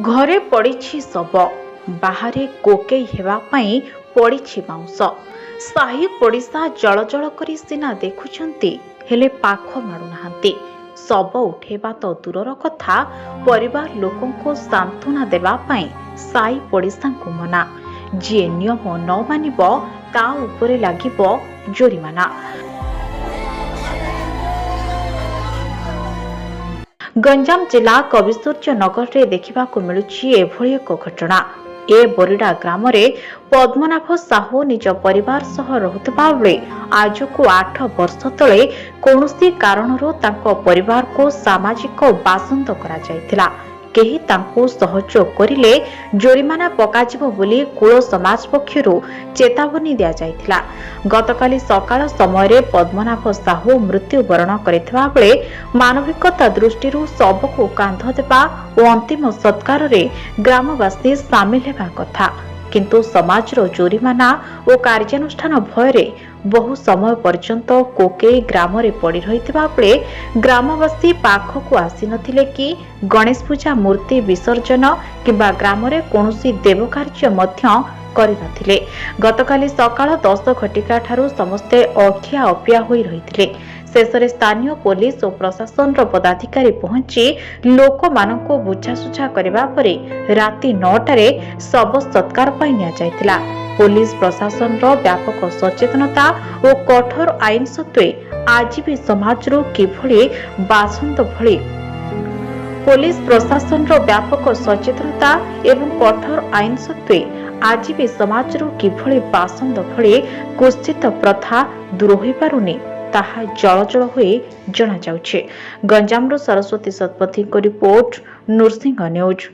घरे पड़ी शव बाहरे कोकेई हेबा पई पड़ी बाउंस साही पड़िशा जल जल करी सिना देखुछंती हेले पाख माडु नाहंती। शव उठेबा तो दूरर कथा परिवार लोकों को सांत्वना देबा पई साई पड़िशा को मना। जी नियम न मानिबो ता उपरे लागिबो जोरिमाना। गंजाम जिला कविसूर्य नगर रे देखा मिलुछि एभଳି एक घटना। ए बोरिडा ग्राम रे पद्मनाभ साहू निज परिवार सह रहुतबा बेले आज को 8 वर्ष तले कौनसी कारणरो तांको परिवार को सामाजिक बासंद करा जायतिला। केही तांको सहयोग करिले जोरिमाना पकाजिबो बोली कुल समाज पक्षरु चेतावनी दिया जायतिला। गतकाली सकाळ समय रे पद्मनाभ साहू मृत्युवरण करितबा बेले मानविकता दृष्टिरु सबको कांध देबा और अंतिम सत्कार रे ग्रामवासी सामिल हेबा कथा, किंतु समाजर जोरिमाना और कार्यानुष्ठान भयरे बहु समय पर्यंत कोकेई ग्राम रे पड़ी रहितबा बेले ग्रामवासी पाखकु आसी नथिले कि गणेश पूजा मूर्ति विसर्जन किबा ग्राम रे कोनोसी देव कार्य मध्य करि नथिले। गतकाली सकाळ 10 घटिका ठारू समस्ते अखिया अपिया होई रहिथिले। शेषरे स्थानीय पुलिस और प्रशासन पदाधिकारी पहुंची लोक मानको बुझासुझा करबा परे राति 9टारे शव सत्कार पाई निया जायतिला। पुलिस प्रशासन व्यापक सचेतनता और कठोर आईन सत्वे आज भी समाज किभली बासंद भली पुलिस प्रशासन व्यापक सचेतनता एवं कठोर आईन सत्वे आज भी समाज किभली बासंद भली कुत्सित प्रथा दूर होई पारुनी ताहा जल जल हुए जना जाउछे। गंजामरो सरस्वती सतपथी को रिपोर्ट, नृसिंह न्यूज।